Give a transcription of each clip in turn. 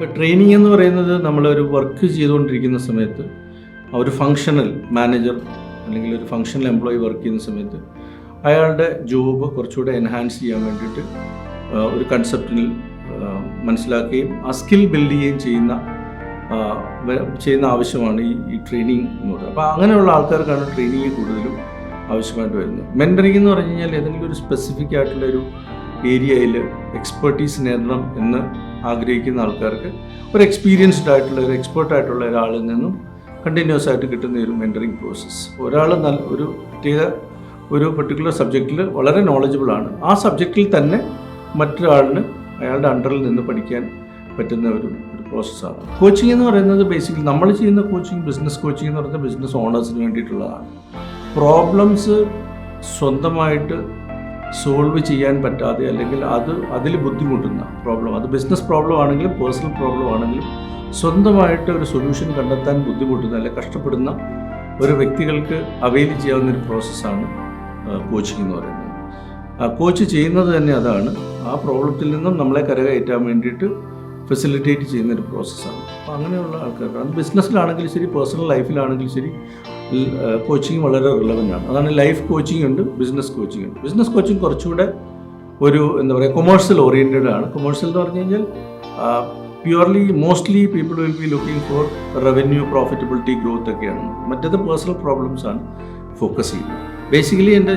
ഇപ്പോൾ ട്രെയിനിങ് എന്ന് പറയുന്നത് നമ്മളൊരു വർക്ക് ചെയ്തുകൊണ്ടിരിക്കുന്ന സമയത്ത് ഒരു ഫങ്ഷണൽ മാനേജർ അല്ലെങ്കിൽ ഒരു ഫങ്ഷണൽ എംപ്ലോയി വർക്ക് ചെയ്യുന്ന സമയത്ത് അയാളുടെ ജോബ് കുറച്ചുകൂടെ എൻഹാൻസ് ചെയ്യാൻ വേണ്ടിയിട്ട് ഒരു കൺസെപ്റ്റിൽ മനസ്സിലാക്കുകയും ആ സ്കിൽ ബിൽഡ് ചെയ്യുകയും ചെയ്യുന്ന ആവശ്യമാണ് ഈ ട്രെയിനിങ് എന്ന് പറയുന്നത്. അപ്പോൾ അങ്ങനെയുള്ള ആൾക്കാർക്കാണ് ട്രെയിനിങ് കൂടുതലും ആവശ്യമായിട്ട് വരുന്നത്. മെൻറ്ററിങ് എന്ന് പറഞ്ഞു കഴിഞ്ഞാൽ ഏതെങ്കിലും ഒരു സ്പെസിഫിക് ആയിട്ടുള്ളൊരു ഏരിയയിൽ എക്സ്പെർട്ടീസ് നേടണം എന്ന് ആഗ്രഹിക്കുന്ന ആൾക്കാർക്ക് ഒരു എക്സ്പീരിയൻസ്ഡ് ആയിട്ടുള്ള ഒരു എക്സ്പേർട്ടായിട്ടുള്ള ഒരാളിൽ നിന്നും കണ്ടിന്യൂസ് ആയിട്ട് കിട്ടുന്ന ഒരു മെൻറ്ററിങ് പ്രോസസ്സ്. ഒരാൾ ഒരു പർട്ടിക്കുലർ സബ്ജക്റ്റിൽ വളരെ നോളജബിൾ ആണ്, ആ സബ്ജക്റ്റിൽ തന്നെ മറ്റൊരാളിന് അയാളുടെ അണ്ടറിൽ നിന്ന് പഠിക്കാൻ പറ്റുന്ന ഒരു പ്രോസസ്സാണ്. കോച്ചിങ് എന്ന് പറയുന്നത് ബേസിക്കലി നമ്മൾ ചെയ്യുന്ന കോച്ചിങ്, ബിസിനസ് കോച്ചിങ് എന്ന് പറയുന്നത് ബിസിനസ് ഓണേഴ്സിന് വേണ്ടിയിട്ടുള്ളതാണ്. പ്രോബ്ലംസ് സ്വന്തമായിട്ട് സോൾവ് ചെയ്യാൻ പറ്റാതെ അല്ലെങ്കിൽ അതിൽ ബുദ്ധിമുട്ടുന്ന പ്രോബ്ലം, അത് ബിസിനസ് പ്രോബ്ലം ആണെങ്കിലും പേഴ്സണൽ പ്രോബ്ലം ആണെങ്കിലും സ്വന്തമായിട്ട് ഒരു സൊല്യൂഷൻ കണ്ടെത്താൻ ബുദ്ധിമുട്ടുന്ന അല്ലെങ്കിൽ കഷ്ടപ്പെടുന്ന ഒരു വ്യക്തികൾക്ക് അവൈൽ ചെയ്യാവുന്നൊരു പ്രോസസ്സാണ് കോച്ചിങ് എന്ന് പറയുന്നത്. കോച്ച് ചെയ്യുന്നത് തന്നെ അതാണ്, ആ പ്രോബ്ലത്തിൽ നിന്നും നമ്മളെ കരകയറ്റാൻ വേണ്ടിയിട്ട് ഫെസിലിറ്റേറ്റ് ചെയ്യുന്നൊരു പ്രോസസ്സാണ്. അപ്പോൾ അങ്ങനെയുള്ള ആൾക്കാർക്ക് അത് ബിസിനസ്സിലാണെങ്കിലും ശരി പേഴ്സണൽ ലൈഫിലാണെങ്കിലും ശരി കോച്ചിങ് വളരെ റിലവൻ്റ് ആണ്. അതാണ് ലൈഫ് കോച്ചിങ് ഉണ്ട്, ബിസിനസ് കോച്ചിങ് ഉണ്ട്. ബിസിനസ് കോച്ചിങ് കുറച്ചുകൂടെ ഒരു കൊമേഴ്സ്യൽ ഓറിയൻറ്റഡ് ആണ്. കൊമേഴ്സ്യൽ എന്ന് പറഞ്ഞു കഴിഞ്ഞാൽ mostly people will be looking for revenue, profitability, growth ഒക്കെയാണ്. മറ്റേത് പേഴ്സണൽ പ്രോബ്ലംസ് ആണ് ഫോക്കസ് ചെയ്യുന്നത്. ബേസിക്കലി എൻ്റെ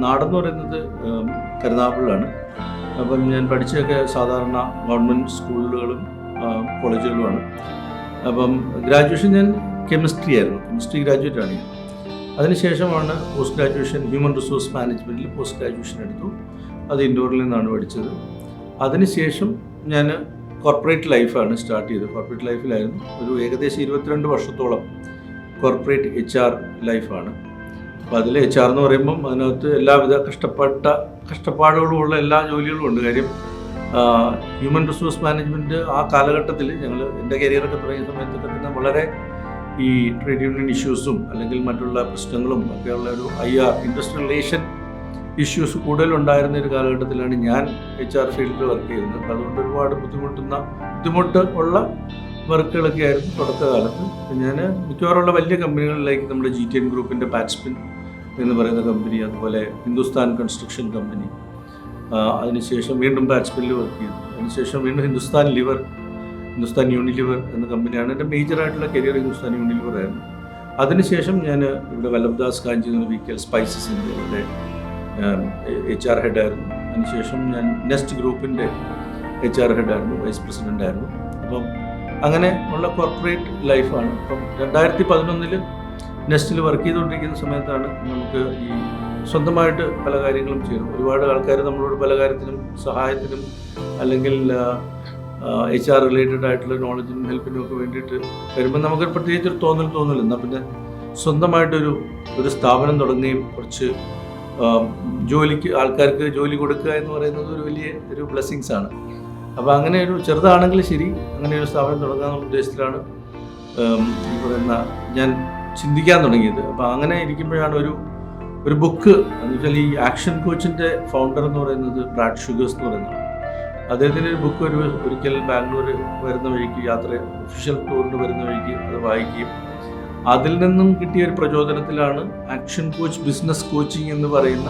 നാടെന്ന് പറയുന്നത് കരുനാഗപ്പള്ളിയാണ്. അപ്പം ഞാൻ പഠിച്ചതൊക്കെ സാധാരണ ഗവൺമെൻറ് സ്കൂളുകളും കോളേജുകളുമാണ്. അപ്പം ഗ്രാജുവേഷൻ ഞാൻ കെമിസ്ട്രി ഗ്രാജുവേറ്റ് ആണ് ഞാൻ. അതിനുശേഷമാണ് പോസ്റ്റ് ഗ്രാജുവേഷൻ ഹ്യൂമൻ റിസോഴ്സ് മാനേജ്മെൻറ്റിൽ പോസ്റ്റ് ഗ്രാജുവേഷൻ എടുത്തു. അത് ഇൻഡോറിൽ നിന്നാണ് പഠിച്ചത്. അതിനുശേഷം ഞാൻ കോർപ്പറേറ്റ് ലൈഫാണ് സ്റ്റാർട്ട് ചെയ്തത്. കോർപ്പറേറ്റ് ലൈഫിലായിരുന്നു ഒരു ഏകദേശം 22 വർഷത്തോളം കോർപ്പറേറ്റ് HR ലൈഫാണ്. അപ്പോൾ അതിൽ HR എന്ന് പറയുമ്പം അതിനകത്ത് എല്ലാവിധ കഷ്ടപ്പാടുകളുമുള്ള എല്ലാ ജോലികളും ഉണ്ട്. കാര്യം ഹ്യൂമൻ റിസോഴ്സ് മാനേജ്മെൻറ്റ് ആ കാലഘട്ടത്തിൽ എൻ്റെ കരിയറൊക്കെ തുടങ്ങിയ സമയത്തൊക്കെ തന്നെ വളരെ ഈ ട്രേഡ് യൂണിയൻ ഇഷ്യൂസും അല്ലെങ്കിൽ മറ്റുള്ള പ്രശ്നങ്ങളും ഒക്കെയുള്ള ഒരു ഇൻഡസ്ട്രിയൽ റിലേഷൻ ഇഷ്യൂസ് കൂടുതലുണ്ടായിരുന്ന ഒരു കാലഘട്ടത്തിലാണ് ഞാൻ HR ഫീൽഡിൽ വർക്ക് ചെയ്യുന്നത്. അതുകൊണ്ട് ഒരുപാട് ബുദ്ധിമുട്ട് ഉള്ള വർക്കുകളൊക്കെ ആയിരുന്നു തുടക്കകാലത്ത്. ഞാൻ മിക്കവാറുള്ള വലിയ കമ്പനികളിലേക്ക് നമ്മുടെ GTN ഗ്രൂപ്പിൻ്റെ പാറ്റ്സ്പിൻ എന്ന് പറയുന്ന കമ്പനി, അതുപോലെ ഹിന്ദുസ്ഥാൻ കൺസ്ട്രക്ഷൻ കമ്പനി, അതിനുശേഷം വീണ്ടും പാറ്റ്സ്പിനിൽ വർക്ക് ചെയ്തു. അതിനുശേഷം വീണ്ടും ഹിന്ദുസ്ഥാൻ യൂണിലിവർ എന്ന കമ്പനിയാണ് എൻ്റെ മേജറായിട്ടുള്ള കരിയർ. ഹിന്ദുസ്ഥാൻ യൂണിലിവർ ആയിരുന്നു. അതിനുശേഷം ഞാൻ ഇവിടെ വല്ലഭദാസ് കാഞ്ചി VKL സ്പൈസസ് ഇന്ത്യയുടെ HR ഹെഡായിരുന്നു. അതിനുശേഷം ഞാൻ നെസ്റ്റ് ഗ്രൂപ്പിൻ്റെ HR ഹെഡായിരുന്നു, വൈസ് പ്രസിഡൻ്റ് ആയിരുന്നു. അപ്പം അങ്ങനെ ഉള്ള കോർപ്പറേറ്റ് ലൈഫാണ്. അപ്പം 2011 നെസ്റ്റിൽ വർക്ക് ചെയ്തുകൊണ്ടിരിക്കുന്ന സമയത്താണ് നമുക്ക് ഈ സ്വന്തമായിട്ട് പല കാര്യങ്ങളും ചെയ്യുന്നത്. ഒരുപാട് ആൾക്കാർ നമ്മളോട് പല കാര്യത്തിനും സഹായത്തിനും അല്ലെങ്കിൽ HR റിലേറ്റഡ് ആയിട്ടുള്ള നോളജിനും ഹെൽപ്പിനും ഒക്കെ വേണ്ടിയിട്ട് വരുമ്പോൾ നമുക്കൊരു പ്രത്യേകിച്ചൊരു തോന്നൽ എന്നാൽ പിന്നെ സ്വന്തമായിട്ടൊരു സ്ഥാപനം തുടങ്ങുകയും കുറച്ച് ആൾക്കാർക്ക് ജോലി കൊടുക്കുക എന്ന് പറയുന്നത് ഒരു ബ്ലെസ്സിങ്സ് ആണ്. അപ്പോൾ അങ്ങനെ ഒരു ചെറുതാണെങ്കിലും ശരി അങ്ങനെ ഒരു സ്ഥാപനം തുടങ്ങാനുള്ള ഉദ്ദേശത്തിലാണ് ഈ പറയുന്ന ഞാൻ ചിന്തിക്കാൻ തുടങ്ങിയത്. അപ്പോൾ അങ്ങനെ ഇരിക്കുമ്പോഴാണ് ഒരു ബുക്ക് എന്ന് വെച്ചാൽ ഈ ആക്ഷൻ കോച്ചിൻ്റെ ഫൗണ്ടർ എന്ന് പറയുന്നത് ബ്രാഡ് ഷുഗേഴ്സ് എന്ന് പറയുന്നതാണ്. അദ്ദേഹത്തിൻ്റെ ഒരു ബുക്ക് ഒരിക്കൽ ബാംഗ്ലൂർ വരുന്ന വഴിക്ക് ഒഫീഷ്യൽ ടൂറിന് വരുന്ന വഴിക്ക് അത് വായിക്കുകയും അതിൽ നിന്നും കിട്ടിയ ഒരു പ്രചോദനത്തിലാണ് ആക്ഷൻ കോച്ച് ബിസിനസ് കോച്ചിങ് എന്ന് പറയുന്ന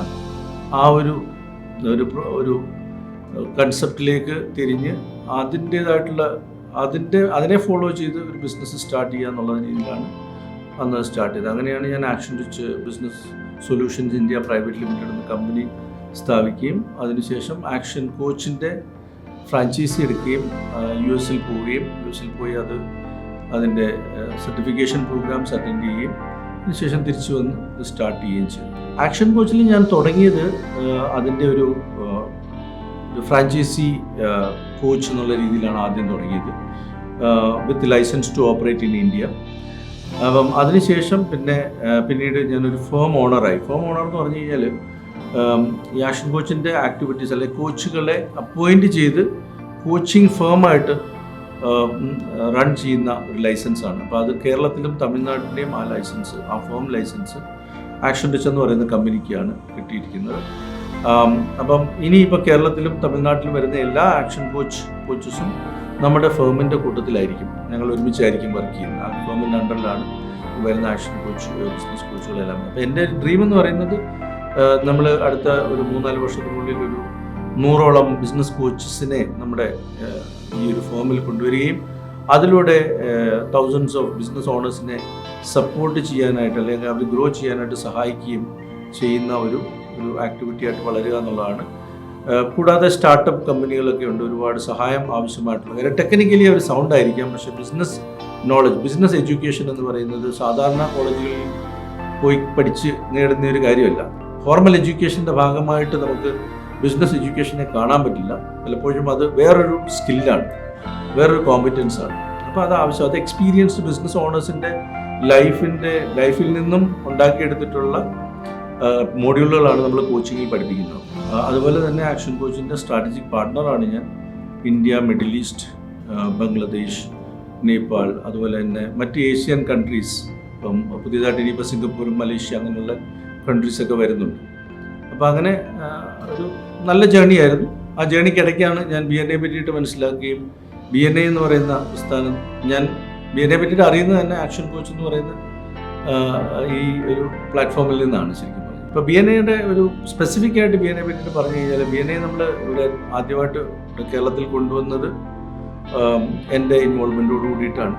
ആ ഒരു കൺസെപ്റ്റിലേക്ക് തിരിഞ്ഞ് അതിനെ ഫോളോ ചെയ്ത് ഒരു ബിസിനസ് സ്റ്റാർട്ട് ചെയ്യുക എന്നുള്ള രീതിയിലാണ് അന്ന് സ്റ്റാർട്ട് ചെയ്തത്. അങ്ങനെയാണ് ഞാൻ action coach business solutions India private limited എന്ന കമ്പനി സ്ഥാപിക്കുകയും അതിനുശേഷം ആക്ഷൻ കോച്ചിൻ്റെ ഫ്രാഞ്ചൈസി എടുക്കുകയും US പോയി അതിൻ്റെ സർട്ടിഫിക്കേഷൻ പ്രോഗ്രാംസ് അറ്റൻഡ് ചെയ്യുകയും അതിനുശേഷം തിരിച്ചു വന്ന് സ്റ്റാർട്ട് ചെയ്യുകയും ചെയ്തു. ആക്ഷൻ കോച്ചിൽ ഞാൻ തുടങ്ങിയത് അതിൻ്റെ ഒരു ഫ്രാഞ്ചൈസി കോച്ച് എന്നുള്ള രീതിയിലാണ് ആദ്യം തുടങ്ങിയത്, with license to operate in India. അപ്പം അതിനുശേഷം പിന്നീട് ഞാനൊരു ഫേം ഓണറായി. ഫേം ഓണർ എന്ന് പറഞ്ഞു കഴിഞ്ഞാൽ ഈ ആക്ഷൻ കോച്ചിൻ്റെ ആക്ടിവിറ്റീസ് അല്ലെങ്കിൽ കോച്ചുകളെ അപ്പോയിൻറ്റ് ചെയ്ത് കോച്ചിങ് ഫേമായിട്ട് റൺ ചെയ്യുന്ന ഒരു ലൈസൻസാണ്. അപ്പോൾ അത് കേരളത്തിലും തമിഴ്നാട്ടിൻ്റെയും ആ ഫേം ലൈസൻസ് ആക്ഷൻ ടച്ച് എന്ന് പറയുന്ന കമ്പനിക്കാണ് കിട്ടിയിരിക്കുന്നത്. അപ്പം ഇനിയിപ്പോൾ കേരളത്തിലും തമിഴ്നാട്ടിലും വരുന്ന എല്ലാ ആക്ഷൻ കോച്ചസും നമ്മുടെ ഫേമിൻ്റെ കൂട്ടത്തിലായിരിക്കും, ഞങ്ങൾ ഒരുമിച്ചായിരിക്കും വർക്ക് ചെയ്യുന്നത്. ആ ഫേമിൻ്റെ അണ്ടറിലാണ് വരുന്ന ആക്ഷൻ കോച്ച്, ബിസിനസ് കോച്ചുകളെല്ലാം. അപ്പോൾ എൻ്റെ ഡ്രീം എന്ന് പറയുന്നത് നമ്മൾ അടുത്ത ഒരു 3-4 വർഷത്തിനുള്ളിൽ ഒരു 100ഓളം ബിസിനസ് കോച്ചസിനെ നമ്മുടെ ഈ ഒരു ഫേമിൽ കൊണ്ടുവരികയും അതിലൂടെ തൗസൻഡ്സ് ഓഫ് ബിസിനസ് ഓണേഴ്സിനെ സപ്പോർട്ട് ചെയ്യാനായിട്ട് അല്ലെങ്കിൽ അവർ ഗ്രോ ചെയ്യാനായിട്ട് സഹായിക്കുകയും ചെയ്യുന്ന ഒരു ആക്ടിവിറ്റി ആയിട്ട് വളരുക എന്നുള്ളതാണ്. കൂടാതെ സ്റ്റാർട്ടപ്പ് കമ്പനികളൊക്കെ ഉണ്ട്, ഒരുപാട് സഹായം ആവശ്യമായിട്ടുള്ള കാര്യം. ടെക്നിക്കലി അവർ സൗണ്ട് ആയിരിക്കാം, പക്ഷേ ബിസിനസ് നോളജ്, ബിസിനസ് എഡ്യൂക്കേഷൻ എന്ന് പറയുന്നത് സാധാരണ കോളേജുകളിൽ പോയി പഠിച്ച് നേടുന്ന ഒരു കാര്യമല്ല. ഫോർമൽ എഡ്യൂക്കേഷൻ്റെ ഭാഗമായിട്ട് നമുക്ക് ബിസിനസ് എഡ്യൂക്കേഷനെ കാണാൻ പറ്റില്ല. പലപ്പോഴും അത് വേറൊരു സ്കില്ലാണ്, വേറൊരു കോമ്പറ്റൻസാണ്. അപ്പോൾ അത് ആവശ്യം, അത് എക്സ്പീരിയൻസ്ഡ് ബിസിനസ് ഓണേഴ്സിൻ്റെ ലൈഫിൽ നിന്നും ഉണ്ടാക്കിയെടുത്തിട്ടുള്ള മോഡ്യൂളുകളാണ് നമ്മൾ കോച്ചിങ്ങിൽ പഠിപ്പിക്കുന്നത്. അതുപോലെ തന്നെ ആക്ഷൻ കോച്ചിൻ്റെ സ്ട്രാറ്റജിക് പാർട്ട്ണറാണ് ഞാൻ. India, middle east, Bangladesh, Nepal, അതുപോലെ തന്നെ മറ്റ് ഏഷ്യൻ കൺട്രീസ്, ഇപ്പം പുതിയതായിട്ട് ഇനിയിപ്പോൾ സിംഗപ്പൂരും മലേഷ്യ അങ്ങനെയുള്ള കൺട്രീസൊക്കെ വരുന്നുണ്ട്. അപ്പോൾ അങ്ങനെ ഒരു നല്ല ജേണി ആയിരുന്നു. ആ ജേണിക്കിടയ്ക്കാണ് ഞാൻ BNA പറ്റിയിട്ട് മനസ്സിലാക്കുകയും BNA എന്ന് പറയുന്ന പ്രസ്ഥാനം, ഞാൻ BNA പറ്റിയിട്ട് അറിയുന്നത് തന്നെ ആക്ഷൻ കോച്ച് എന്ന് പറയുന്ന ഈ ഒരു പ്ലാറ്റ്ഫോമിൽ നിന്നാണ് ശരിക്കും പറഞ്ഞത്. ഇപ്പോൾ BNAയുടെ ഒരു സ്പെസിഫിക് ആയിട്ട് BNA പറ്റിയിട്ട് പറഞ്ഞു കഴിഞ്ഞാൽ, BNA നമ്മൾ ഇവിടെ ആദ്യമായിട്ട് കേരളത്തിൽ കൊണ്ടുവന്നത് എൻ്റെ ഇൻവോൾവ്മെൻറ്റോട് കൂടിയിട്ടാണ്.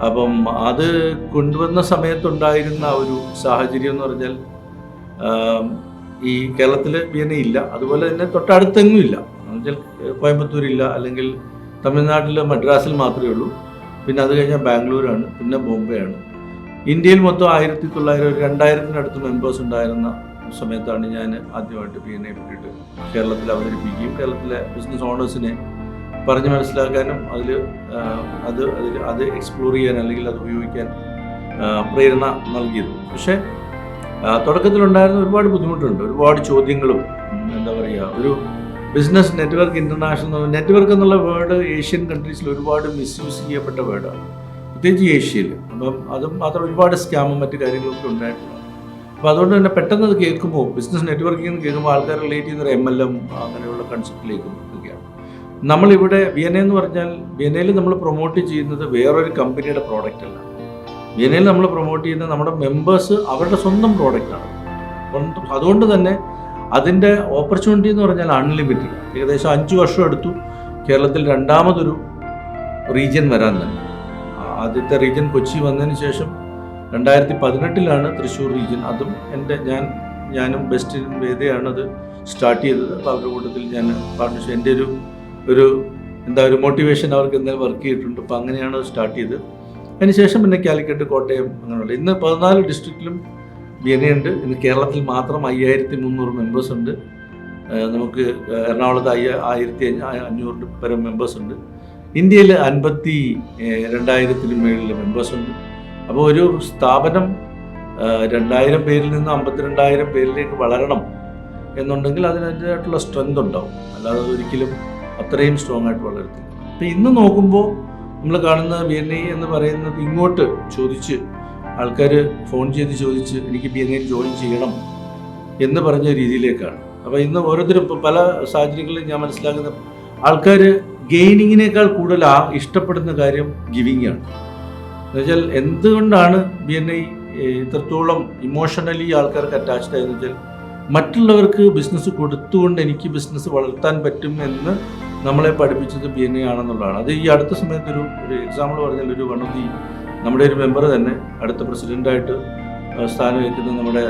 അപ്പം അത് കൊണ്ടുവന്ന സമയത്തുണ്ടായിരുന്ന ഒരു സാഹചര്യം എന്ന് പറഞ്ഞാൽ, ഈ കേരളത്തിൽ BNA ഇല്ല, അതുപോലെ തന്നെ തൊട്ടടുത്തെങ്ങും ഇല്ല. എന്നുവെച്ചാൽ കോയമ്പത്തൂരില്ല, അല്ലെങ്കിൽ തമിഴ്നാട്ടിൽ മദ്രാസിൽ മാത്രമേ ഉള്ളൂ. പിന്നെ അത് കഴിഞ്ഞാൽ ബാംഗ്ലൂരാണ്, പിന്നെ ബോംബെ ആണ്. ഇന്ത്യയിൽ മൊത്തം 1900-2000 മെമ്പേഴ്സ് ഉണ്ടായിരുന്ന സമയത്താണ് ഞാൻ ആദ്യമായിട്ട് BNA പറ്റിയിട്ട് കേരളത്തിൽ അവതരിപ്പിക്കുകയും കേരളത്തിലെ ബിസിനസ് ഓണേഴ്സിനെ പറഞ്ഞ് മനസ്സിലാക്കാനും അത് എക്സ്പ്ലോർ ചെയ്യാൻ അല്ലെങ്കിൽ അത് ഉപയോഗിക്കാൻ പ്രേരണ നൽകിയത്. പക്ഷേ തുടക്കത്തിലുണ്ടായിരുന്ന ഒരുപാട് ബുദ്ധിമുട്ടുണ്ട്, ഒരുപാട് ചോദ്യങ്ങളും. എന്താ പറയുക, ഒരു ബിസിനസ് നെറ്റ്വർക്ക്, ഇൻ്റർനാഷണൽ നെറ്റ്വർക്ക് എന്നുള്ള വേർഡ് ഏഷ്യൻ കൺട്രീസിൽ ഒരുപാട് മിസ്യൂസ് ചെയ്യപ്പെട്ട വേർഡാണ്, പ്രത്യേകിച്ച് ഏഷ്യയിൽ. അപ്പം അതും മാത്രം ഒരുപാട് സ്കാമും മറ്റു കാര്യങ്ങളൊക്കെ ഉണ്ടായിട്ടുണ്ട്. അപ്പോൾ അതുകൊണ്ട് തന്നെ പെട്ടെന്ന് അത് കേൾക്കുമ്പോൾ, ബിസിനസ് നെറ്റ്വർക്കിംഗ് എന്ന് കേൾക്കുമ്പോൾ ആൾക്കാർ റിലേറ്റ് ചെയ്യുന്നൊരു MLM അങ്ങനെയുള്ള കൺസെപ്റ്റിലേക്കും ഒക്കെയാണ്. നമ്മളിവിടെ BNA എന്ന് പറഞ്ഞാൽ, BNAയിൽ നമ്മൾ പ്രൊമോട്ട് ചെയ്യുന്നത് വേറൊരു കമ്പനിയുടെ പ്രോഡക്റ്റ് അല്ല. BNAയിൽ നമ്മൾ പ്രൊമോട്ട് ചെയ്യുന്നത് നമ്മുടെ മെമ്പേഴ്സ് അവരുടെ സ്വന്തം പ്രോഡക്റ്റാണ്. അതുകൊണ്ട് തന്നെ അതിൻ്റെ ഓപ്പർച്യൂണിറ്റി എന്ന് പറഞ്ഞാൽ അൺലിമിറ്റഡ്. ഏകദേശം 5 വർഷം എടുത്തു കേരളത്തിൽ രണ്ടാമതൊരു റീജിയൻ വരാൻ തന്നെ. ആദ്യത്തെ റീജിയൻ കൊച്ചി വന്നതിന് ശേഷം 2018 തൃശ്ശൂർ റീജിയൻ. അതും ഞാനും ബെസ്റ്റ് വേദയാണ് അത് സ്റ്റാർട്ട് ചെയ്തത്. അപ്പോൾ അവരുടെ കൂട്ടത്തിൽ ഞാൻ പാർട്ട്ണർഷിപ്പ്, എൻ്റെ ഒരു മോട്ടിവേഷൻ അവർക്ക് എന്തായാലും വർക്ക് ചെയ്തിട്ടുണ്ട്. അപ്പോൾ അങ്ങനെയാണ് സ്റ്റാർട്ട് ചെയ്തത്. അതിനുശേഷം പിന്നെ കാലിക്കറ്റ്, കോട്ടയം അങ്ങനെയുള്ള, ഇന്ന് 14 ഡിസ്ട്രിക്റ്റിലും BNA ഉണ്ട്. ഇന്ന് കേരളത്തിൽ മാത്രം 5300 മെമ്പേഴ്സ് ഉണ്ട്. നമുക്ക് എറണാകുളത്ത് 1500 പരം മെമ്പേഴ്സ് ഉണ്ട്. ഇന്ത്യയിൽ 52,000 മേളിൽ മെമ്പേഴ്സ് ഉണ്ട്. അപ്പോൾ ഒരു സ്ഥാപനം 2000 പേരിൽ നിന്ന് 52,000 പേരിലേക്ക് വളരണം എന്നുണ്ടെങ്കിൽ അതിനതിൻ്റെതായിട്ടുള്ള സ്ട്രെങ്ത് ഉണ്ടാവും, അല്ലാതെ ഒരിക്കലും അത്രയും സ്ട്രോങ് ആയിട്ട് വളരത്തില്ല. അപ്പോൾ ഇന്ന് നോക്കുമ്പോൾ നമ്മൾ കാണുന്ന BNA എന്ന് പറയുന്നത് ഇങ്ങോട്ട് ചോദിച്ച്, ആൾക്കാർ ഫോൺ ചെയ്ത് ചോദിച്ച് എനിക്ക് BNAയിൽ ജോയിൻ ചെയ്യണം എന്ന് പറഞ്ഞ രീതിയിലേക്കാണ്. അപ്പോൾ ഇന്ന് ഓരോരുത്തരും പല സാഹചര്യങ്ങളിലും ഞാൻ മനസ്സിലാക്കുന്ന ആൾക്കാർ ഗെയിനിങ്ങിനേക്കാൾ കൂടുതൽ ഇഷ്ടപ്പെടുന്ന കാര്യം ഗിവിങ് ആണ്. എന്നുവെച്ചാൽ എന്തുകൊണ്ടാണ് BNA ഇത്രത്തോളം ഇമോഷണലി ആൾക്കാർക്ക് അറ്റാച്ച്ഡ് ആയെന്ന് വെച്ചാൽ, മറ്റുള്ളവർക്ക് ബിസിനസ് കൊടുത്തുകൊണ്ട് എനിക്ക് ബിസിനസ് വളർത്താൻ പറ്റും എന്ന് നമ്മളെ പഠിപ്പിച്ചത് BNA ആണെന്നുള്ളതാണ്. അത് ഈ അടുത്ത സമയത്ത് ഒരു എക്സാമ്പിൾ പറഞ്ഞാൽ, നമ്മുടെ ഒരു മെമ്പർ തന്നെ അടുത്ത പ്രസിഡൻ്റായിട്ട് സ്ഥാനം വയ്ക്കുന്ന നമ്മുടെ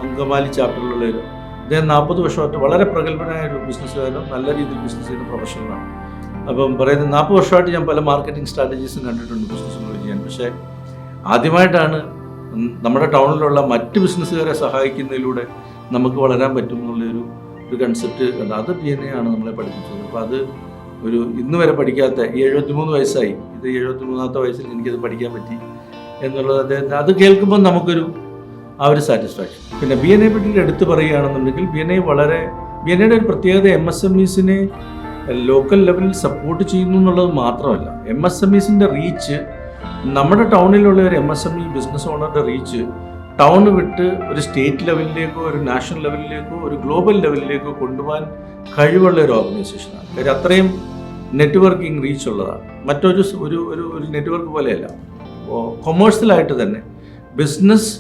അങ്കമാലി ചാപ്റ്ററിലുള്ള അദ്ദേഹം 40 വർഷമായിട്ട് വളരെ പ്രഗത്ഭനായ ഒരു ബിസിനസ്സുകാരനും നല്ല രീതിയിൽ ബിസിനസ് ചെയ്യുന്ന പ്രൊഫഷണലാണ്. അപ്പം പറയുന്നത് 40 വർഷമായിട്ട് ഞാൻ പല മാർക്കറ്റിംഗ് സ്ട്രാറ്റജീസും കണ്ടിട്ടുണ്ട് ബിസിനസ്സുകൾ ചെയ്യാൻ. പക്ഷേ ആദ്യമായിട്ടാണ് നമ്മുടെ ടൗണിലുള്ള മറ്റ് ബിസിനസ്സുകാരെ സഹായിക്കുന്നതിലൂടെ നമുക്ക് വളരാൻ പറ്റും എന്നുള്ളൊരു കൺസെപ്റ്റ് കണ്ട് അത് BNA ആണ് നമ്മളെ പഠിപ്പിച്ചത്. അപ്പോൾ അത് ഇന്ന് വരെ പഠിക്കാത്ത, 73 വയസ്സായി, ഇത് 73ാമത്തെ വയസ്സിൽ എനിക്കത് പഠിക്കാൻ പറ്റി എന്നുള്ളത് അത് കേൾക്കുമ്പോൾ നമുക്കൊരു ഒരു സാറ്റിസ്ഫാക്ഷൻ. പിന്നെ BNA പറ്റിയിട്ട് എടുത്ത് പറയുകയാണെന്നുണ്ടെങ്കിൽ, BNAയുടെ ഒരു പ്രത്യേകത MSMEസിനെ ലോക്കൽ ലെവലിൽ സപ്പോർട്ട് ചെയ്യുന്നു എന്നുള്ളത് മാത്രമല്ല, MSMEസിൻ്റെ റീച്ച്, നമ്മുടെ ടൗണിലുള്ള ഒരു MSME ബിസിനസ് ഓണറുടെ റീച്ച് ടൗൺ വിട്ട് ഒരു സ്റ്റേറ്റ് ലെവലിലേക്കോ ഒരു നാഷണൽ ലെവലിലേക്കോ ഒരു ഗ്ലോബൽ ലെവലിലേക്കോ കൊണ്ടുപോകാൻ കഴിവുള്ള ഒരു ഓർഗനൈസേഷനാണ്. കാര്യം അത്രയും നെറ്റ്വർക്കിംഗ് റീച്ച് ഉള്ളതാണ്. മറ്റൊരു ഒരു ഒരു ഒരു നെറ്റ്വർക്ക് പോലെയല്ല. കൊമേഴ്സ്യലായിട്ട് തന്നെ ബിസിനസ്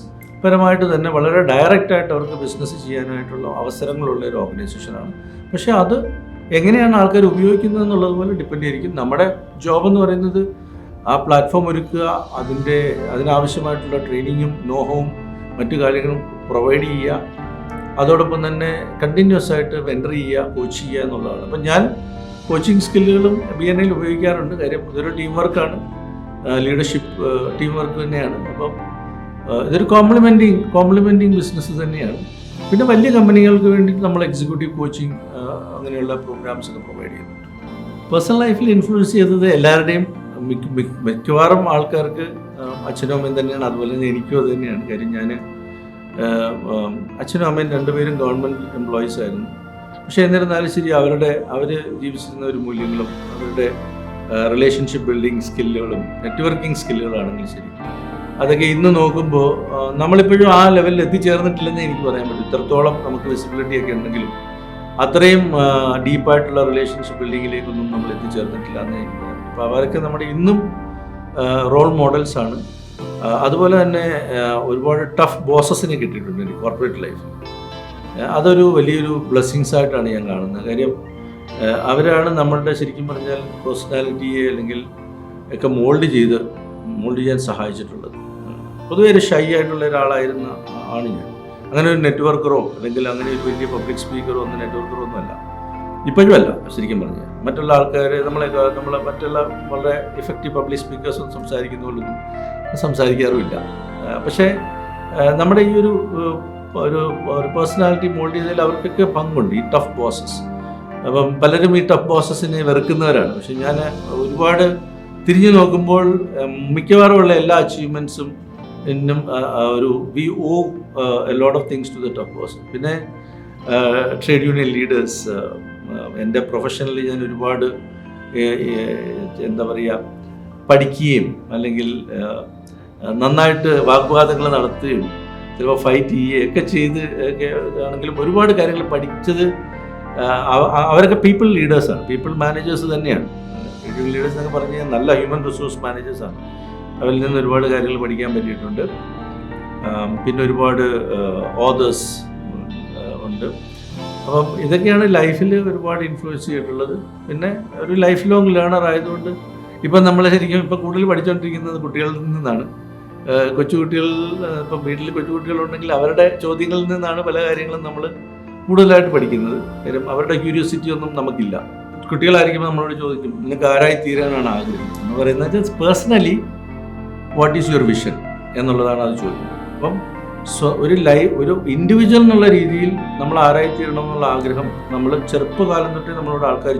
പരമായിട്ട് തന്നെ വളരെ ഡയറക്റ്റായിട്ട് അവർക്ക് ബിസിനസ് ചെയ്യാനായിട്ടുള്ള അവസരങ്ങളുള്ള ഒരു ഓർഗനൈസേഷനാണ്. പക്ഷേ അത് എങ്ങനെയാണ് ആൾക്കാർ ഉപയോഗിക്കുന്നത് എന്നുള്ളതുപോലെ ഡിപ്പെൻഡ് ചെയ്തിരിക്കും. നമ്മുടെ ജോബ് എന്ന് പറയുന്നത് ആ പ്ലാറ്റ്ഫോം ഒരുക്കുക, അതിനാവശ്യമായിട്ടുള്ള ട്രെയിനിങ്ങും നോഹവും മറ്റു കാര്യങ്ങളും പ്രൊവൈഡ് ചെയ്യുക, അതോടൊപ്പം തന്നെ കണ്ടിന്യൂസ് ആയിട്ട് വെൻഡർ ചെയ്യുക, കോച്ച് ചെയ്യുക എന്നുള്ളതാണ്. അപ്പം ഞാൻ കോച്ചിങ് സ്കില്ലുകളും BNI ഉപയോഗിക്കാറുണ്ട്. കാര്യം ഇതൊരു ടീം വർക്കാണ്, ലീഡർഷിപ്പ് ടീം വർക്ക് തന്നെയാണ്. അപ്പം ഇതൊരു കോംപ്ലിമെൻറ്റിങ് ബിസിനസ് തന്നെയാണ്. പിന്നെ വലിയ കമ്പനികൾക്ക് വേണ്ടി നമ്മൾ എക്സിക്യൂട്ടീവ് കോച്ചിങ് അങ്ങനെയുള്ള പ്രോഗ്രാംസ് ഒക്കെ പ്രൊവൈഡ് ചെയ്യുന്നുണ്ട്. പേഴ്സണൽ ലൈഫിൽ ഇൻഫ്ലുവൻസ് ചെയ്തത് എല്ലാവരുടെയും മിക്കവാറും ആൾക്കാർക്ക് അച്ഛനും അമ്മയും തന്നെയാണ്. അതുപോലെ തന്നെ എനിക്കും അത് തന്നെയാണ്. കാര്യം ഞാൻ അച്ഛനും അമ്മയും രണ്ടുപേരും ഗവൺമെൻറ് എംപ്ലോയീസ് ആയിരുന്നു. പക്ഷേ എന്നിരുന്നാലും ശരി അവർ ജീവിച്ചിരുന്ന ഒരു മൂല്യങ്ങളും അവരുടെ റിലേഷൻഷിപ്പ് ബിൽഡിങ് സ്കില്ലുകളും നെറ്റ്വർക്കിംഗ് സ്കില്ലുകളാണെങ്കിൽ ശരി, അതൊക്കെ ഇന്ന് നോക്കുമ്പോൾ നമ്മളിപ്പോഴും ആ ലെവലിൽ എത്തിച്ചേർന്നിട്ടില്ലെന്ന് എനിക്ക് പറയാൻ പറ്റും. ഇത്രത്തോളം നമുക്ക് വിസിബിലിറ്റി ഒക്കെ ഉണ്ടെങ്കിലും അത്രയും ഡീപ്പായിട്ടുള്ള റിലേഷൻഷിപ്പ് ബിൽഡിങ്ങിലേക്കൊന്നും നമ്മൾ എത്തിച്ചേർന്നിട്ടില്ല എന്ന് എനിക്ക് പറയാം. അപ്പോൾ അവരൊക്കെ നമ്മുടെ ഇന്നും റോൾ മോഡൽസാണ്. അതുപോലെ തന്നെ ഒരുപാട് ടഫ് ബോസസിനെ കിട്ടിയിട്ടുണ്ട് എനിക്ക് കോർപ്പറേറ്റ് ലൈഫിൽ. അതൊരു വലിയൊരു ബ്ലെസ്സിങ്സ് ആയിട്ടാണ് ഞാൻ കാണുന്നത്. കാര്യം അവരാണ് നമ്മളുടെ ശരിക്കും പറഞ്ഞാൽ പേഴ്സണാലിറ്റിയെ അല്ലെങ്കിൽ ഒക്കെ മോൾഡ് ചെയ്യാൻ സഹായിച്ചിട്ടുള്ളത്. പൊതുവെ ഒരു ഷൈ ആയിട്ടുള്ള ഒരാളായിരുന്ന ആണ് ഞാൻ. അങ്ങനെ ഒരു നെറ്റ്വർക്കറോ അല്ലെങ്കിൽ അങ്ങനെ ഒരു വലിയ പബ്ലിക് സ്പീക്കറോ ഒന്നും നെറ്റ്വർക്കറോ ഒന്നും അല്ല, ഇപ്പോഴും അല്ല. ശരിക്കും പറഞ്ഞാൽ മറ്റുള്ള ആൾക്കാർ നമ്മളെ മറ്റുള്ള വളരെ ഇഫക്റ്റീവ് പബ്ലിക് സ്പീക്കേഴ്സൊന്നും സംസാരിക്കുന്നതിലൊന്നും സംസാരിക്കാറുമില്ല. പക്ഷേ നമ്മുടെ ഈ ഒരു പേഴ്സണാലിറ്റി മോൾഡ് ചെയ്തതിൽ അവർക്കൊക്കെ പങ്കുണ്ട്, ഈ ടഫ് ബോസസ്. അപ്പം പലരും ഈ ടഫ് ബോസസിനെ വെറുക്കുന്നവരാണ്. പക്ഷെ ഞാൻ ഒരുപാട് തിരിഞ്ഞു നോക്കുമ്പോൾ മിക്കവാറും ഉള്ള എല്ലാ അച്ചീവ്മെൻറ്റ്സും we owe a lot of things to the tough boss. പിന്നെ ട്രേഡ് യൂണിയൻ ലീഡേഴ്സ്, എൻ്റെ പ്രൊഫഷണലി ഞാൻ ഒരുപാട് എന്താ പറയുക പഠിക്കുകയും അല്ലെങ്കിൽ നന്നായിട്ട് വാഗ്വാദങ്ങൾ നടത്തുകയും ചിലപ്പോൾ ഫൈറ്റ് ചെയ്യുകയും ഒക്കെ ചെയ്ത് ആണെങ്കിലും ഒരുപാട് കാര്യങ്ങൾ പഠിച്ചത് അവരൊക്കെ പീപ്പിൾ ലീഡേഴ്സാണ്, പീപ്പിൾ മാനേജേഴ്സ് തന്നെയാണ്. പീപ്പിൾ ലീഡേഴ്സ് എന്നൊക്കെ പറഞ്ഞു കഴിഞ്ഞാൽ നല്ല ഹ്യൂമൻ റിസോഴ്സ് മാനേജേഴ്സാണ്. അവരിൽ നിന്ന് ഒരുപാട് കാര്യങ്ങൾ പഠിക്കാൻ പറ്റിയിട്ടുണ്ട്. പിന്നെ ഒരുപാട് ഓതേഴ്സ് ഉണ്ട്. അപ്പം ഇതൊക്കെയാണ് ലൈഫിൽ ഒരുപാട് ഇൻഫ്ലുവൻസ് ചെയ്തിട്ടുള്ളത്. പിന്നെ ഒരു ലൈഫ് ലോങ് ലേണർ ആയതുകൊണ്ട് ഇപ്പം നമ്മൾ ശരിക്കും ഇപ്പം കൂടുതൽ പഠിച്ചുകൊണ്ടിരിക്കുന്നത് കുട്ടികളിൽ നിന്നാണ്. കൊച്ചുകുട്ടികൾ ഇപ്പം വീട്ടിൽ കൊച്ചുകുട്ടികളുണ്ടെങ്കിൽ അവരുടെ ചോദ്യങ്ങളിൽ നിന്നാണ് പല കാര്യങ്ങളും നമ്മൾ കൂടുതലായിട്ട് പഠിക്കുന്നത്. കാര്യം അവരുടെ ക്യൂരിയോസിറ്റി ഒന്നും നമുക്കില്ല. കുട്ടികളായിരിക്കുമ്പോൾ നമ്മളോട് ചോദിക്കും, നിനക്ക് ആരായി തീരാനാണ് ആഗ്രഹം എന്ന് പറയുന്നത്. Personally what is your vision എന്നുള്ളതാണ് അത് ചോദിക്കുന്നത്. അപ്പം ഒരു ഇൻഡിവിജ്വൽ എന്നുള്ള രീതിയിൽ നമ്മൾ ആരായി തീരണം എന്നുള്ള ആഗ്രഹം നമ്മൾ ചെറുപ്പകാലം തൊട്ടേ നമ്മളോട് ആൾക്കാർ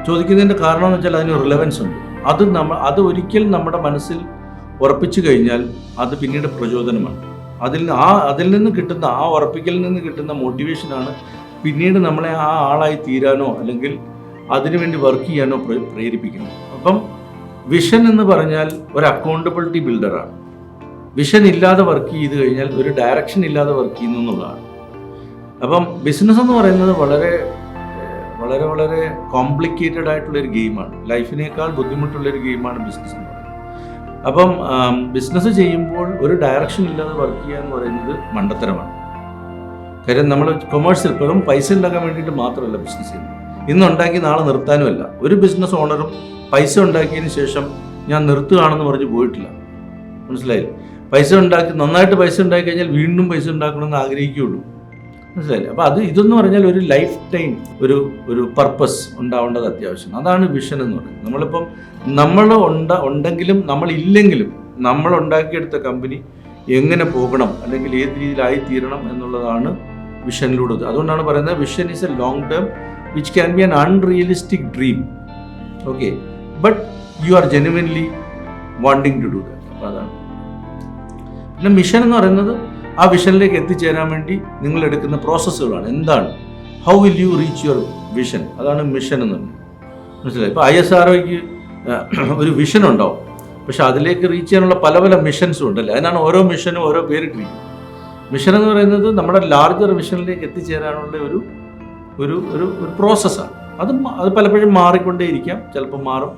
ചോദിക്കുന്നതിൻ്റെ കാരണം എന്ന് വെച്ചാൽ അതിന് റിലവൻസ് ഉണ്ട്. അത് ഒരിക്കൽ നമ്മുടെ മനസ്സിൽ ഉറപ്പിച്ചു കഴിഞ്ഞാൽ അത് പിന്നീട് പ്രചോദനമാണ്. അതിൽ നിന്ന് കിട്ടുന്ന ആ ഉറപ്പിക്കലിൽ നിന്ന് കിട്ടുന്ന മോട്ടിവേഷനാണ് പിന്നീട് നമ്മളെ ആ ആളായി തീരാനോ അല്ലെങ്കിൽ അതിനുവേണ്ടി വർക്ക് ചെയ്യാനോ പ്രേരിപ്പിക്കുന്നത്. അപ്പം വിഷൻ എന്ന് പറഞ്ഞാൽ ഒരു അക്കൗണ്ടബിലിറ്റി ബിൽഡറാണ്. വിഷൻ ഇല്ലാതെ വർക്ക് ചെയ്ത് കഴിഞ്ഞാൽ ഒരു ഡയറക്ഷൻ ഇല്ലാതെ വർക്ക് ചെയ്യുന്നു എന്നുള്ളതാണ്. അപ്പം ബിസിനസ് എന്ന് പറയുന്നത് വളരെ വളരെ വളരെ കോംപ്ലിക്കേറ്റഡ് ആയിട്ടുള്ളൊരു ഗെയിമാണ്. ലൈഫിനേക്കാൾ ബുദ്ധിമുട്ടുള്ളൊരു ഗെയിമാണ് ബിസിനസ് എന്ന് പറയുന്നത്. അപ്പം ബിസിനസ് ചെയ്യുമ്പോൾ ഒരു ഡയറക്ഷൻ ഇല്ലാതെ വർക്ക് ചെയ്യുക എന്ന് പറയുന്നത് മണ്ടത്തരമാണ്. കാര്യം നമ്മൾ കൊമേഴ്സ്യൽ വെറും പൈസ ഉണ്ടാക്കാൻ വേണ്ടിയിട്ട് മാത്രമല്ല ബിസിനസ് ചെയ്യുന്നത്. ഇന്നുണ്ടാക്കി നാളെ നിർത്താനുമല്ല. ഒരു ബിസിനസ് ഓണറും പൈസ ഉണ്ടാക്കിയതിന് ശേഷം ഞാൻ നിർത്തുകയാണെന്ന് പറഞ്ഞ് പോയിട്ടില്ല. മനസ്സിലായില്ലേ? നന്നായിട്ട് പൈസ ഉണ്ടാക്കി കഴിഞ്ഞാൽ വീണ്ടും പൈസ ഉണ്ടാക്കണമെന്ന് ആഗ്രഹിക്കുകയുള്ളൂ. മനസ്സിലായില്ലേ? അപ്പോൾ ഇതെന്ന് പറഞ്ഞാൽ ഒരു ലൈഫ് ടൈം ഒരു പർപ്പസ് ഉണ്ടാവേണ്ടത് അത്യാവശ്യമാണ്. അതാണ് വിഷൻ എന്ന് പറയുന്നത്. നമ്മളിപ്പം ഉണ്ടെങ്കിലും നമ്മളില്ലെങ്കിലും നമ്മൾ ഉണ്ടാക്കിയെടുത്ത കമ്പനി എങ്ങനെ പോകണം അല്ലെങ്കിൽ ഏത് രീതിയിലായിത്തീരണം എന്നുള്ളതാണ് വിഷനിലൂടെ. അതുകൊണ്ടാണ് പറയുന്നത് vision is a long term which can be an unrealistic dream. Okay, but you are genuinely wanting to do that. അപ്പോൾ അതാണ്. പിന്നെ മിഷൻ എന്ന് പറയുന്നത് ആ വിഷനിലേക്ക് എത്തിച്ചേരാൻ വേണ്ടി നിങ്ങൾ എടുക്കുന്ന പ്രോസസ്സുകളാണ്. എന്താണ്, how will you reach your vision, അതാണ് മിഷൻ എന്ന് പറയുന്നത്. മനസ്സിലായി? ഇപ്പോൾ ISROയ്ക്ക് ഒരു വിഷൻ ഉണ്ടാവും, പക്ഷെ അതിലേക്ക് റീച്ച് ചെയ്യാനുള്ള പല പല മിഷൻസും ഉണ്ടല്ലോ. അതിനാണ് ഓരോ മിഷനും ഓരോ പേരിട്ടിരിക്കുന്നത്. മിഷൻ എന്ന് പറയുന്നത് നമ്മുടെ ലാർജർ വിഷനിലേക്ക് എത്തിച്ചേരാനുള്ള ഒരു പ്രോസസ്സാണ്. അത് പലപ്പോഴും മാറിക്കൊണ്ടേയിരിക്കാം, ചിലപ്പോൾ മാറും.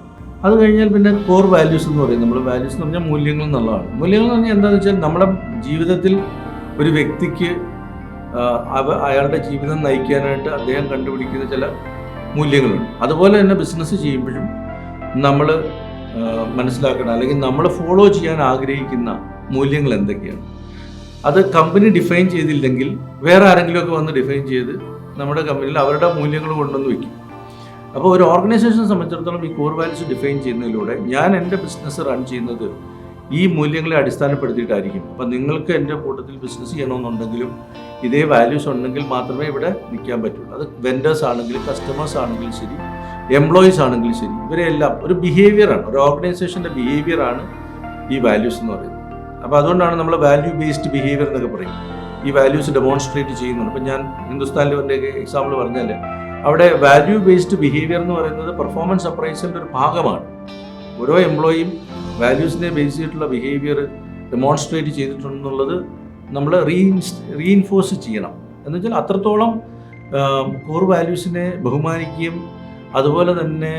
അത് കഴിഞ്ഞാൽ പിന്നെ കോർ വാല്യൂസ് എന്ന് പറയും. നമ്മൾ വാല്യൂസ് എന്ന് പറഞ്ഞാൽ മൂല്യങ്ങൾ എന്നുള്ളതാണ്. മൂല്യങ്ങൾ എന്ന് പറഞ്ഞാൽ എന്താണെന്ന് വെച്ചാൽ നമ്മുടെ ജീവിതത്തിൽ ഒരു വ്യക്തിക്ക് അയാളുടെ ജീവിതം നയിക്കാനായിട്ട് അദ്ദേഹം കണ്ടുപിടിക്കുന്ന ചില മൂല്യങ്ങളുണ്ട്. അതുപോലെ തന്നെ ബിസിനസ് ചെയ്യുമ്പോഴും നമ്മൾ മനസ്സിലാക്കണം, അല്ലെങ്കിൽ നമ്മൾ ഫോളോ ചെയ്യാൻ ആഗ്രഹിക്കുന്ന മൂല്യങ്ങൾ എന്തൊക്കെയാണ്. അത് കമ്പനി ഡിഫൈൻ ചെയ്തില്ലെങ്കിൽ വേറെ ആരെങ്കിലുമൊക്കെ വന്ന് ഡിഫൈൻ ചെയ്ത് നമ്മുടെ കമ്പനിയിൽ അവരുടെ മൂല്യങ്ങൾ കൊണ്ടുവന്ന് വയ്ക്കും. അപ്പോൾ ഒരു ഓർഗനൈസേഷനെ സംബന്ധിച്ചിടത്തോളം ഈ കോർ വാല്യൂസ് ഡിഫൈൻ ചെയ്യുന്നതിലൂടെ ഞാൻ എൻ്റെ ബിസിനസ് റൺ ചെയ്യുന്നത് ഈ മൂല്യങ്ങളെ അടിസ്ഥാനപ്പെടുത്തിയിട്ടായിരിക്കും. അപ്പം നിങ്ങൾക്ക് എൻ്റെ കൂട്ടത്തിൽ ബിസിനസ് ചെയ്യണമെന്നുണ്ടെങ്കിലും ഇതേ വാല്യൂസ് ഉണ്ടെങ്കിൽ മാത്രമേ ഇവിടെ നിൽക്കാൻ പറ്റുള്ളൂ. അത് വെൻഡേഴ്സ് ആണെങ്കിലും കസ്റ്റമേഴ്സ് ആണെങ്കിലും ശരി, എംപ്ലോയീസ് ആണെങ്കിലും ശരി, ഇവരെല്ലാം ഒരു ബിഹേവിയറാണ്, ഒരു ഓർഗനൈസേഷൻ്റെ ബിഹേവിയറാണ് ഈ വാല്യൂസ് എന്ന് പറയുന്നത്. അപ്പോൾ അതുകൊണ്ടാണ് നമ്മൾ വാല്യൂ ബേസ്ഡ് ബിഹേവിയർ എന്നൊക്കെ പറയും. ഈ വാല്യൂസ് ഡെമോൺസ്ട്രേറ്റ് ചെയ്യുന്നുണ്ട്. ഇപ്പം ഞാൻ ഹിന്ദുസ്ഥാനിൽ ഒരു എക്സാമ്പിൾ പറഞ്ഞാൽ അവിടെ വാല്യൂ ബേസ്ഡ് ബിഹേവിയർ എന്ന് പറയുന്നത് പെർഫോമൻസ് അപ്രൈസലിൻ്റെ ഒരു ഭാഗമാണ്. ഓരോ എംപ്ലോയിയും വാല്യൂസിനെ ബേസ് ചെയ്തിട്ടുള്ള ബിഹേവിയർ ഡെമോൺസ്ട്രേറ്റ് ചെയ്തിട്ടുണ്ടെന്നുള്ളത് നമ്മൾ റീഇൻഫോഴ്സ് ചെയ്യണം. എന്ന് വെച്ചാൽ അത്രത്തോളം കോർ വാല്യൂസിനെ ബഹുമാനിക്കുകയും അതുപോലെ തന്നെ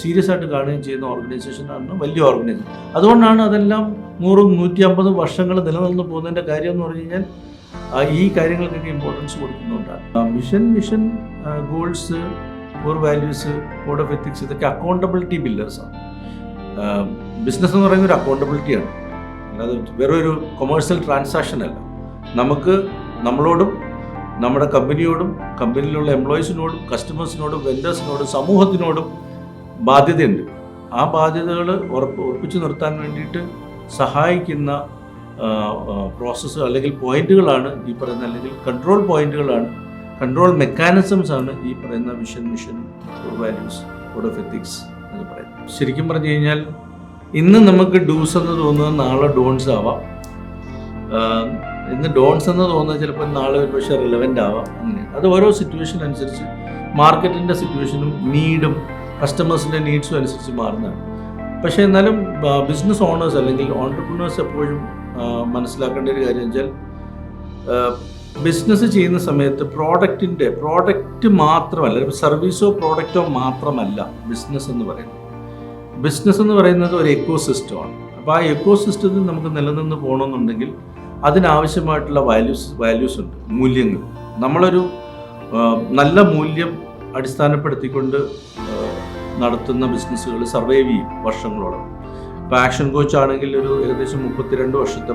സീരിയസ് ആയിട്ട് കാണുകയും ചെയ്യുന്ന ഓർഗനൈസേഷനാണ് വലിയ ഓർഗനൈസേഷൻ. അതുകൊണ്ടാണ് അതെല്ലാം 100-150 വർഷങ്ങൾ നിലനിന്ന് പോകുന്നതിൻ്റെ കാര്യം എന്ന് പറഞ്ഞു കഴിഞ്ഞാൽ ഈ കാര്യങ്ങൾക്കൊക്കെ ഇമ്പോർട്ടൻസ് കൊടുക്കുന്നുണ്ടാണ്. Mission goals, core values, code of ethics, ഇതൊക്കെ അക്കൗണ്ടബിലിറ്റി ബിൽഡേഴ്സാണ്. ബിസിനസ് എന്ന് പറയുന്ന ഒരു അക്കൗണ്ടബിലിറ്റിയാണ്, അല്ലാതെ വേറൊരു കൊമേഴ്സ്യൽ ട്രാൻസാക്ഷൻ അല്ല. നമുക്ക് നമ്മളോടും നമ്മുടെ കമ്പനിയോടും കമ്പനിയിലുള്ള എംപ്ലോയീസിനോടും കസ്റ്റമേഴ്സിനോടും വെൻഡേഴ്സിനോടും സമൂഹത്തിനോടും ബാധ്യതയുണ്ട്. ആ ബാധ്യതകൾ ഉറപ്പിച്ചു നിർത്താൻ വേണ്ടിയിട്ട് സഹായിക്കുന്ന പ്രോസസ്സ് അല്ലെങ്കിൽ പോയിന്റുകളാണ് ഈ പറയുന്ന, അല്ലെങ്കിൽ കൺട്രോൾ പോയിന്റുകളാണ്, കൺട്രോൾ മെക്കാനിസംസ് ആണ് ഈ പറയുന്ന mission core values, code of ethics എന്ന് പറയുന്നത്. ശരിക്കും പറഞ്ഞു കഴിഞ്ഞാൽ ഇന്ന് നമുക്ക് ഡൂസ് എന്ന് തോന്നുന്നത് നാളെ ഡോൺസ് ആവാം. ഇന്ന് ഡോൺസ് എന്ന് തോന്നുന്നത് ചിലപ്പോൾ നാളെ ഒരു പക്ഷേ റിലവൻ്റ് ആവാം. അങ്ങനെ അത് ഓരോ സിറ്റുവേഷൻ അനുസരിച്ച്, മാർക്കറ്റിൻ്റെ സിറ്റുവേഷനും നീഡും കസ്റ്റമേഴ്സിൻ്റെ നീഡ്സും അനുസരിച്ച് മാറുന്നതാണ്. പക്ഷേ എന്നാലും ബിസിനസ് ഓണേഴ്സ് അല്ലെങ്കിൽ ഓൺട്രപ്രനേഴ്സ് എപ്പോഴും മനസ്സിലാക്കേണ്ട ഒരു കാര്യം വെച്ചാൽ ബിസിനസ് ചെയ്യുന്ന സമയത്ത് പ്രോഡക്റ്റ് മാത്രമല്ല, സർവീസോ പ്രോഡക്റ്റോ മാത്രമല്ല ബിസിനസ് എന്ന് പറയുന്നത്. ബിസിനസ് എന്ന് പറയുന്നത് ഒരു എക്കോ സിസ്റ്റമാണ്. അപ്പോൾ ആ എക്കോ സിസ്റ്റത്തിൽ നമുക്ക് നിലനിന്ന് പോകണമെന്നുണ്ടെങ്കിൽ അതിനാവശ്യമായിട്ടുള്ള വാല്യൂസ് ഉണ്ട്, മൂല്യങ്ങൾ. നമ്മളൊരു നല്ല മൂല്യം അടിസ്ഥാനപ്പെടുത്തിക്കൊണ്ട് നടത്തുന്ന ബിസിനസ്സുകൾ സർവൈവ് ചെയ്യും വർഷങ്ങളോളം. ഇപ്പോൾ ആക്ഷൻ കോച്ച് ആണെങ്കിൽ ഒരു ഏകദേശം 32 വർഷത്തെ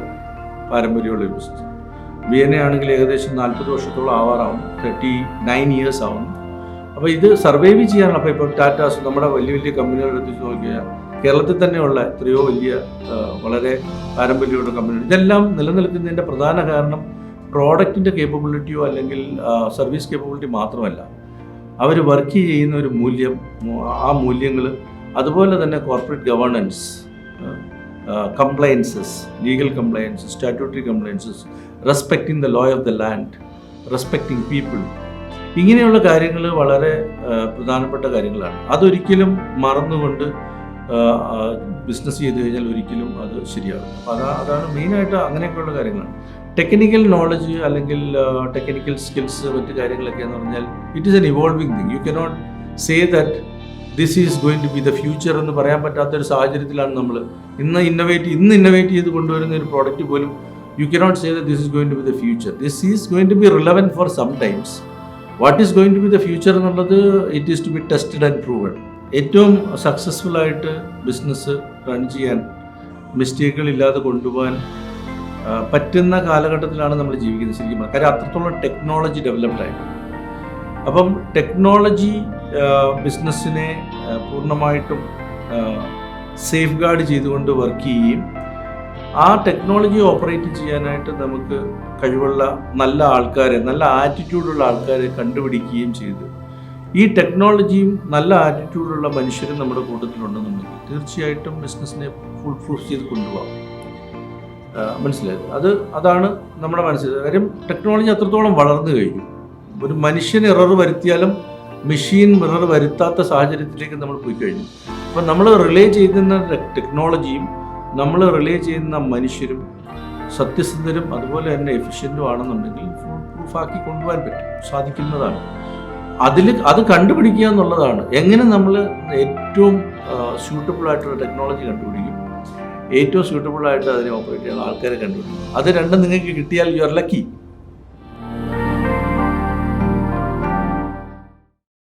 പാരമ്പര്യമുള്ളൊരു ബിസിനസ്. BNA ആണെങ്കിൽ ഏകദേശം 40 വർഷത്തോളം ആവാറാവും, 39 ഇയേഴ്സ് ആവുന്നു. അപ്പോൾ ഇത് സർവൈവ് ചെയ്യാനുള്ള, അപ്പോൾ ഇപ്പോൾ ടാറ്റാസ്, നമ്മുടെ വലിയ കമ്പനികളുടെ എടുത്ത് നോക്കിയാൽ കേരളത്തിൽ തന്നെയുള്ള എത്രയോ വലിയ വളരെ പാരമ്പര്യമുള്ള കമ്പനികൾ, ഇതെല്ലാം നിലനിൽക്കുന്നതിൻ്റെ പ്രധാന കാരണം പ്രോഡക്റ്റിൻ്റെ കേപ്പബിലിറ്റിയോ അല്ലെങ്കിൽ സർവീസ് കേപ്പബിലിറ്റി മാത്രമല്ല, അവർ വർക്ക് ചെയ്യുന്ന ഒരു മൂല്യം, ആ മൂല്യങ്ങൾ, അതുപോലെ തന്നെ corporate governance, compliances, legal compliances, statutory compliances, respecting the law of the land, respecting people, ഇങ്ങനെയുള്ള കാര്യങ്ങൾ വളരെ പ്രധാനപ്പെട്ട കാര്യങ്ങളാണ്. അതൊരിക്കലും മറന്നുകൊണ്ട് ബിസിനസ് ചെയ്ത് കഴിഞ്ഞാൽ ഒരിക്കലും അത് ശരിയാകും. അപ്പോൾ അതാണ് മെയിനായിട്ട് അങ്ങനെയൊക്കെയുള്ള കാര്യങ്ങളാണ്. ടെക്നിക്കൽ നോളജ് അല്ലെങ്കിൽ ടെക്നിക്കൽ സ്കിൽസ്, മറ്റ് കാര്യങ്ങളൊക്കെ എന്ന് പറഞ്ഞാൽ it is an evolving thing. You cannot say that this is going to be the future എന്ന് പറയാൻ പറ്റാത്തൊരു സാഹചര്യത്തിലാണ് നമ്മൾ ഇന്ന് ഇന്നോവേറ്റ് ചെയ്ത് കൊണ്ടുവരുന്ന ഒരു പ്രോഡക്റ്റ് പോലും you cannot say that this is going to be the future. This is going to be relevant for some times. What is going to be the future എന്നുള്ളത് it is to be tested and proven. ഏറ്റവും സക്സസ്ഫുള്ളായിട്ട് business run ചെയ്യാൻ, മിസ്റ്റേക്കുകൾ ഇല്ലാതെ കൊണ്ടുപോകാൻ പറ്റുന്ന കാലഘട്ടത്തിലാണ് നമ്മൾ ജീവിക്കുന്നത് ശരിക്കും. കാര്യം അത്രത്തോളം ടെക്നോളജി ഡെവലപ്ഡ് ആയിട്ട്. അപ്പം ടെക്നോളജി ബിസിനസ്സിനെ പൂർണ്ണമായിട്ടും സേഫ് ഗാർഡ് ചെയ്തുകൊണ്ട് വർക്ക് ചെയ്യുകയും ആ ടെക്നോളജി ഓപ്പറേറ്റ് ചെയ്യാനായിട്ട് നമുക്ക് കഴിവുള്ള നല്ല ആൾക്കാരെ, നല്ല ആറ്റിറ്റ്യൂഡുള്ള ആൾക്കാരെ കണ്ടുപിടിക്കുകയും ചെയ്ത് ഈ ടെക്നോളജിയും നല്ല ആറ്റിറ്റ്യൂഡുള്ള മനുഷ്യരും നമ്മുടെ കൂട്ടത്തിലുണ്ടെന്നുണ്ടെങ്കിൽ തീർച്ചയായിട്ടും ബിസിനസ്സിനെ ഫുൾ പ്രൂഫ് ചെയ്ത് കൊണ്ടുപോകാം. മനസ്സിലായത്? അതാണ് നമ്മുടെ മനസ്സിൽ കാര്യം. ടെക്നോളജി അത്രത്തോളം വളർന്നു കഴിഞ്ഞു. ഒരു മനുഷ്യൻ എറർ വരുത്തിയാലും മെഷീൻ എറർ വരുത്താത്ത സാഹചര്യത്തിലേക്ക് നമ്മൾ പോയി കഴിഞ്ഞു. അപ്പം നമ്മൾ റിലേ ചെയ്യുന്ന ടെക്നോളജിയും നമ്മൾ റിലേ ചെയ്യുന്ന മനുഷ്യരും സത്യസന്ധരും അതുപോലെ തന്നെ എഫിഷ്യൻറ്റും ആണെന്നുണ്ടെങ്കിൽ ഫുൾ പ്രൂഫാക്കി കൊണ്ടുപോകാൻ സാധിക്കുന്നതാണ്. അത് കണ്ടുപിടിക്കുക എന്നുള്ളതാണ്. എങ്ങനെ നമ്മൾ ഏറ്റവും സ്യൂട്ടബിൾ ആയിട്ടുള്ള ടെക്നോളജി കണ്ടുപിടിക്കും, ഏറ്റവും സ്യൂട്ടബിൾ ആയിട്ട് അതിനെ ഓപ്പറേറ്റ് ചെയ്യുന്ന ആൾക്കാരെ കണ്ടുപിടിക്കും. അത് രണ്ടും നിങ്ങൾക്ക് കിട്ടിയാൽ യു ആർ ലക്കി.